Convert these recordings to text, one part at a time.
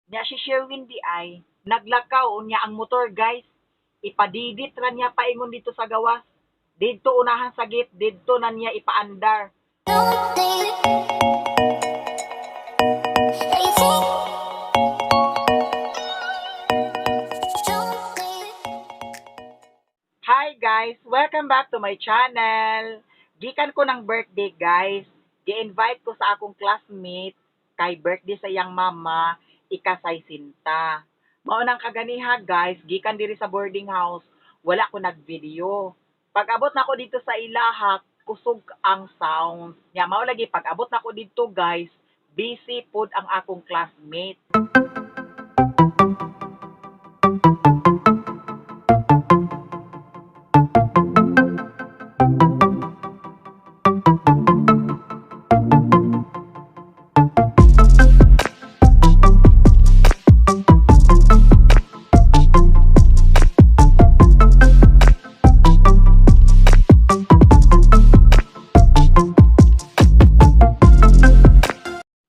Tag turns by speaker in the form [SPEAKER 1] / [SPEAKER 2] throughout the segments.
[SPEAKER 1] Nya si Sherwin di ay naglakaw niya ang motor guys. Ipadidit ra niya paingon dito sa gawas. Dito unahan sa gate, dito na niya ipaandar. Hi guys! Welcome back to my channel. Gikan ko ng birthday guys. Gi-invite ko sa akong classmate kay birthday sa iyang mama, ikasay sinta. Mao nang kaganiha guys, gikan diri sa boarding house, wala ko nag-video. Pag abot na ko dito sa ilaha, kusog ang sound. Nya mao lagi pag abot na ko dito guys, busy pod ang akong classmate.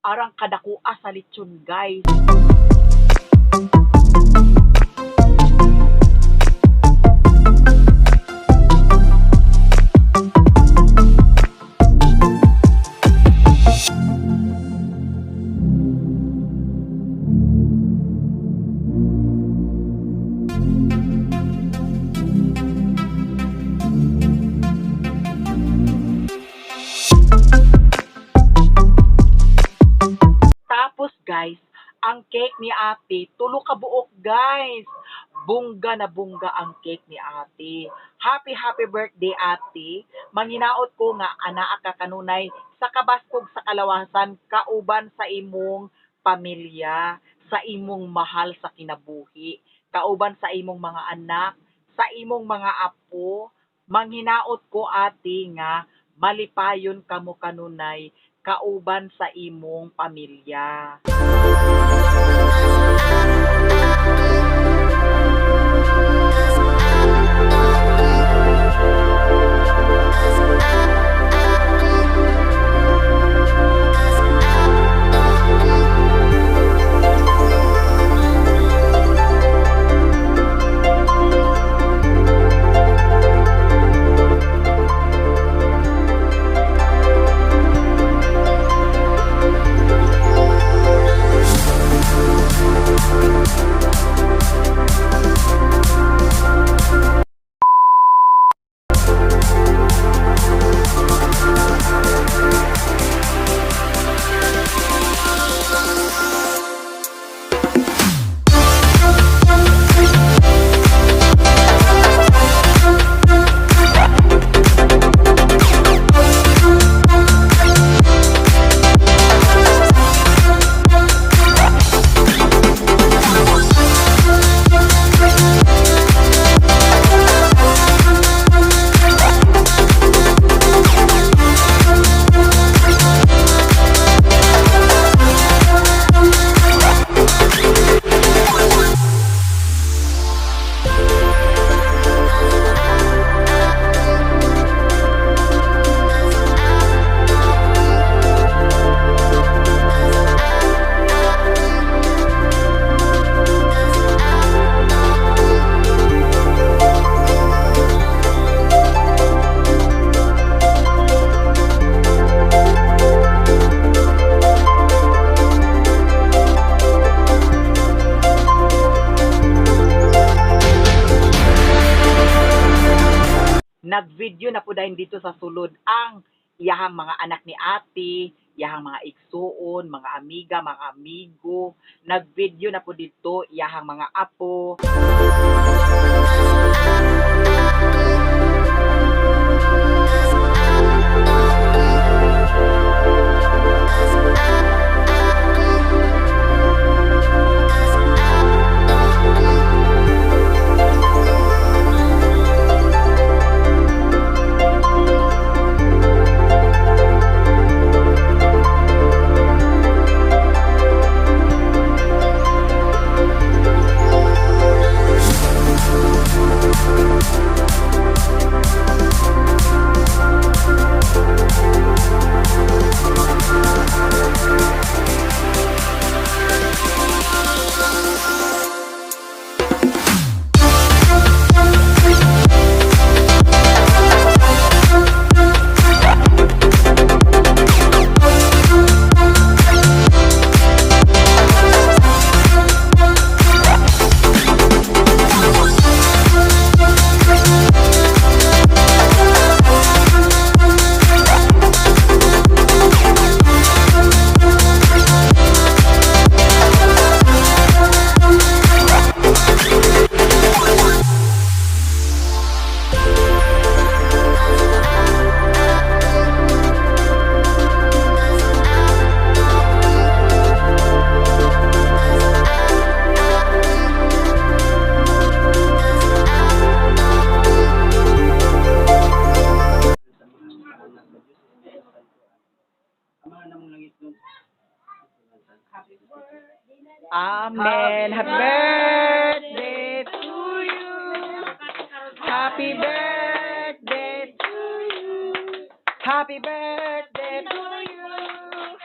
[SPEAKER 1] Arang kadakua sa lechon guys. Tapos guys, ang cake ni ate, tulo ka buok guys. Bungga na bungga ang cake ni ate. Happy birthday ate. Manginaot ko nga anaa ka kanunay sa kabaskog sa kalawasan kauban sa imong pamilya, sa imong mahal sa kinabuhi, kauban sa imong mga anak, sa imong mga apo. Manghinaot ko ate nga malipayon kamo kanunay kauban sa imong pamilya. Nag-video na po dahil dito sa sulod ang iyahang mga anak ni ate, iyahang mga igsuon, mga amiga, mga amigo. Nag-video na po dito iyahang mga apo. Amen. Happy birthday to you. Happy birthday to you. Happy birthday to you.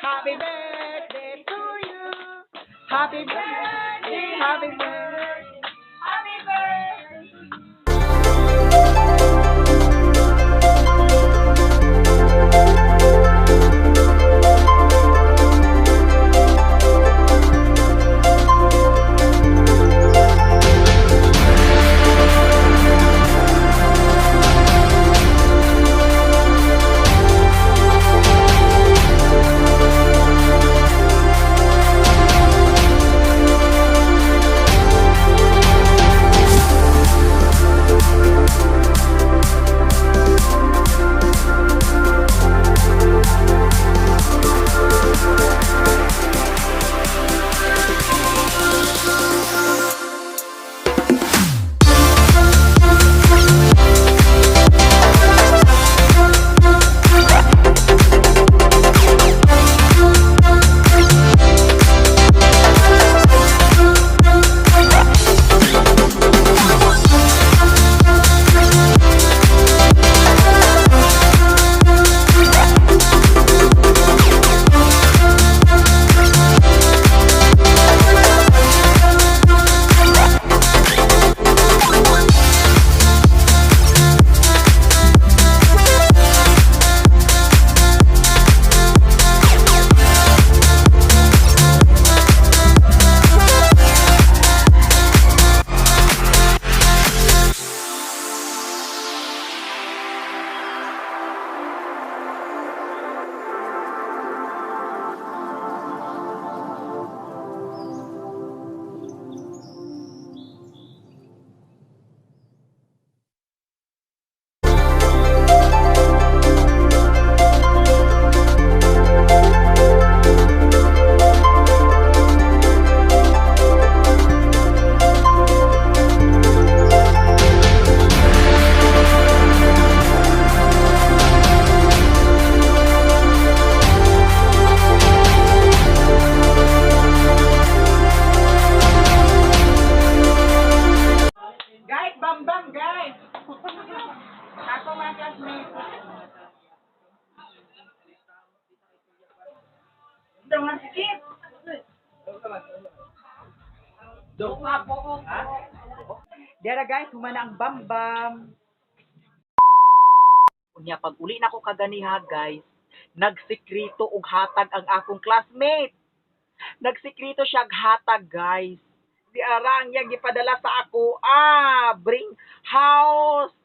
[SPEAKER 1] Happy birthday to you. Happy birthday. Happy birthday. Happy birthday. Guys, bambang guys. Ako mga classmates. Don't skip. Dara guys, humana ang bambam. Unya pag uli na ko kaganiha guys, nagsikrito og hatag ang akong classmate. Nagsikrito siya og hatag guys. Di arang niya gipadala sa ako. Bring house.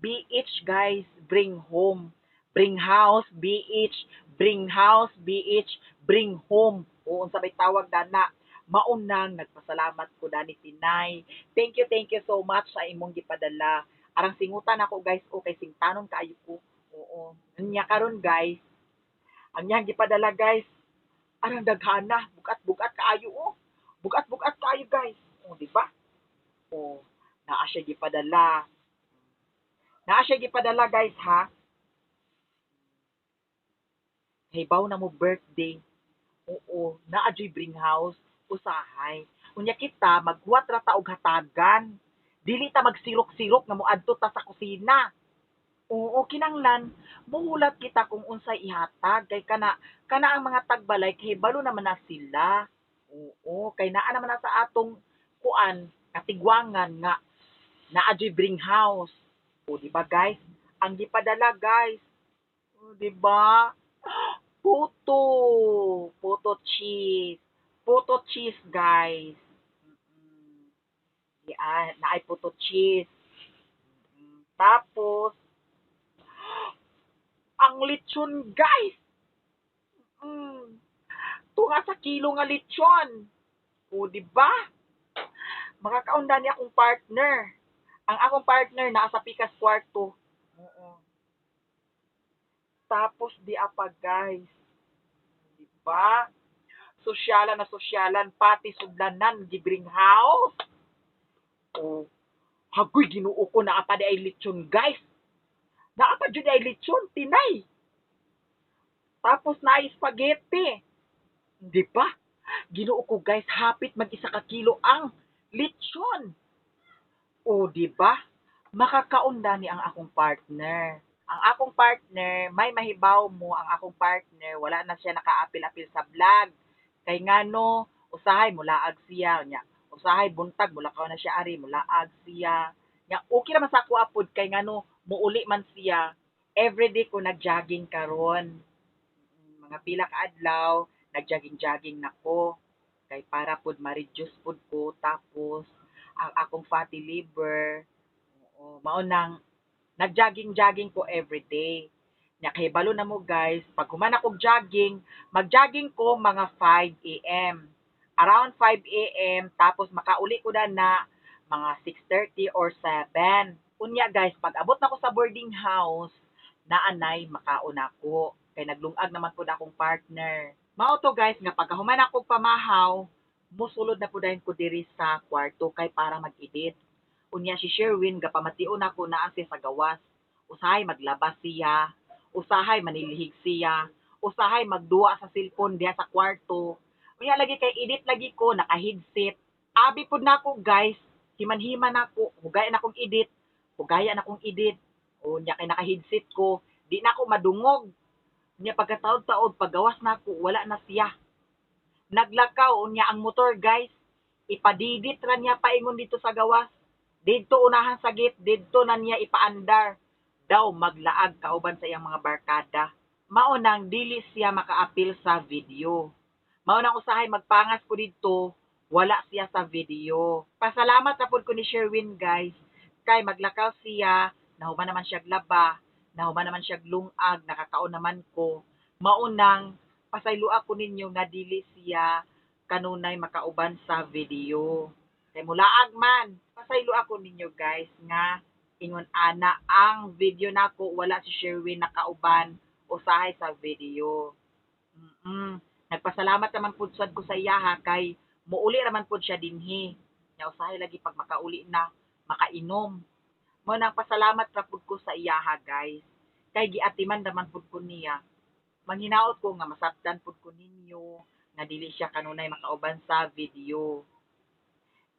[SPEAKER 1] BH guys, bring home. Bring house, BH. Bring house, BH. Bring home. O unsa may tawag dana. Maunang nagpasalamat ko dani Tinay. Thank you so much sa imong gipadala. Arang singutan ako guys, kay singtanon kaayo ko. Oo. Nya karon guys, ang niyang gipadala guys, arang daghana, bukat-bukat kaayo oh. Bukat-bukat kaayo guys. O di ba? O naa siya gipadala. Naa siya gipadala guys ha. Hibaw na mo birthday. Oo, naa joy bring house usahay. Unya kita maghuwat ra ta og hatagan. Dili ta magsirok-sirok nga moadto ta sa kusina. Oo, kinanglan muhulat kita kung unsay ihatag kay kana ang mga tagbalay kay balo naman na sila. Oo, kay naa naman na sa atong kuan katigwangan nga naa joy bring house. O di ba guys? Ang gipadala guys. O di ba? Puto. Puto cheese. Puto cheese guys. Yan, naay puto cheese. Tapos ang lechon guys. Tunga sa kilo nga lechon. O di ba? Makakaunda ni akong partner. Ang akong partner naa sa pikas kwarto. Oo. Tapos di apa guys. Di ba? Sosyalan pati sudlanan gibring house. O hagoy Ginoo ko naa pa di ay lechon guys. Naa pa jud ay lechon Tinay. Tapos na spaghetti. Di ba? Ginoo ko guys, hapit mag-isa ka kilo ang lechon. O, di ba? Makakaunda ni ang akong partner. Ang akong partner, may mahibaw mo ang akong partner, wala na siya nakaapil-apil sa vlog. Kay ngano, usahay mulaag siya nya. Usahay buntag mulakaw na siya ari, mulaag siya. Nya okay naman sa ako apod kay ngano muuli man siya. Everyday ko nag-jogging karon. Mga pila ka adlaw, nag-jogging-jogging nako. Kay para pod ma-reduce pod ko tapos ang akong fatty liver. Oo, mao nang nag-jogging-jogging ko everyday. Nya kahibalo na mo guys, pag human akong jogging, mag-jogging ko mga 5 AM. Around 5 AM, tapos makauli ko na mga 6:30 or 7. Unya guys, pag abot na ko sa boarding house, naanay makaon ako. Kay naglungag naman po akong partner. Mao to guys, nga pagkahuman ako pamahaw, musulod na po dahil ko diri sa kwarto kay para mag-edit. Unya si Sherwin gapamation ako naa siya sa gawas. Usahay maglabas siya, usahay manilihig siya, usahay magduwa sa cellphone diha sa kwarto. Unya lagi kay edit lagi ko naka-headset. Abi pud nako guys, himan-himan ako, hugayan akong edit, hugayan akong edit. Unya kay naka-headset ko, di na ako madungog. Unya pagkataod-taod paggawas nako wala na siya. Naglakaw unya ang motor guys. Ipadidit ra niya paingon dito sa gawas. Didto unahan sa gate, didto na niya ipaandar. Daw maglaag kauban sa iyang mga barkada. Mao nang dili siya makaapil sa video. Mao nang usahay magpangas ko didto, wala siya sa video. Pasalamat na pud ko ni Sherwin guys. Kay maglakaw siya, nahuman naman siya glaba, nahuman naman siya lungag, nakakaon naman ko. Mao nang pasaylo ako ninyo nga dili siya kanunay makauban sa video. Kay mulaag man, pasaylo ako ninyo guys nga ingon ana ang video nako wala si Sherwin nakauban usahay sa video. Nagpasalamat naman pud sad ko sa iya ha kay muuli raman pud siya dinhi. Nya usahay lagi pag makauli na makainom. Mo nang pasalamat ra pud ko sa iya ha guys. Kay giatiman naman pud ko niya. Manghinaot ko nga masabtan pud ko ninyo nga dili siya kanunay makauban sa video.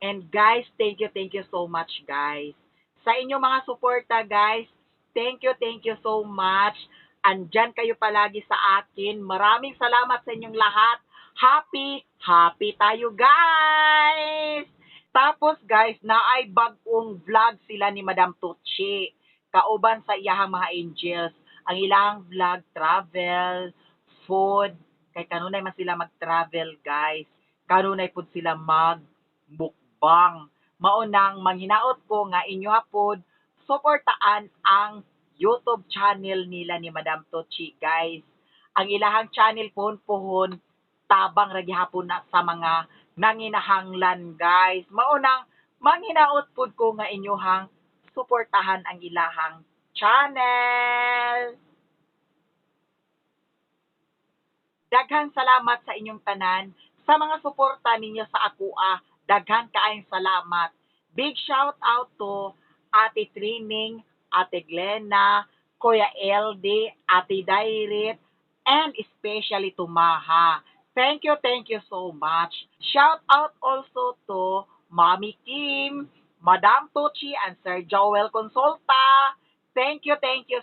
[SPEAKER 1] And guys, thank you so much guys. Sa inyo mga suporta guys, thank you so much. Andyan kayo palagi sa akin. Maraming salamat sa inyong lahat. Happy tayo guys! Tapos guys, naay bagong vlog sila ni Madam Tucci. Kauban sa iyahang mga angels. Ang ilang vlog, travel, food. Kay kanunay man sila mag-travel guys. Kanunay pud sila mag-mukbang. Maunang manghinaot ko nga inyo hapod suportaan ang YouTube channel nila ni Madam Tucci guys. Ang ilahang channel pohon tabang ra gihapon na sa mga nanginahanglan guys. Maunang manghinaot pud ko nga inyohang suportahan ang ilahang channel. Daghang salamat sa inyong tanan sa mga suporta ninyo sa Akua. Daghang kaayong salamat. Big shout out to Ate Trining, Ate Glenna, Kuya LD, Ate Dairit, and especially to Maha. Thank you so much. Shout out also to Mommy Kim, Madam Tucci, and Sir Joel Consulta. Thank you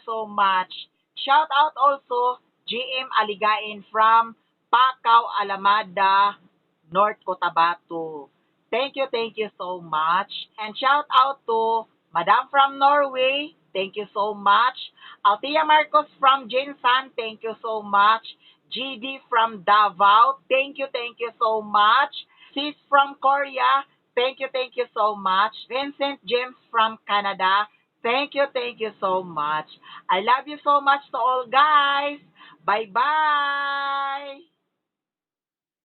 [SPEAKER 1] so much. Shout out also GM Aligain from Pacau, Alamada, North Cotabato. Thank you so much. And shout out to Madam from Norway. Thank you so much. Altia Marcos from Jinsan. Thank you so much. GD from Davao. Thank you so much. Sis from Korea. Thank you so much. Vincent James from Canada. Thank you so much. I love you so much to all guys. Bye-bye.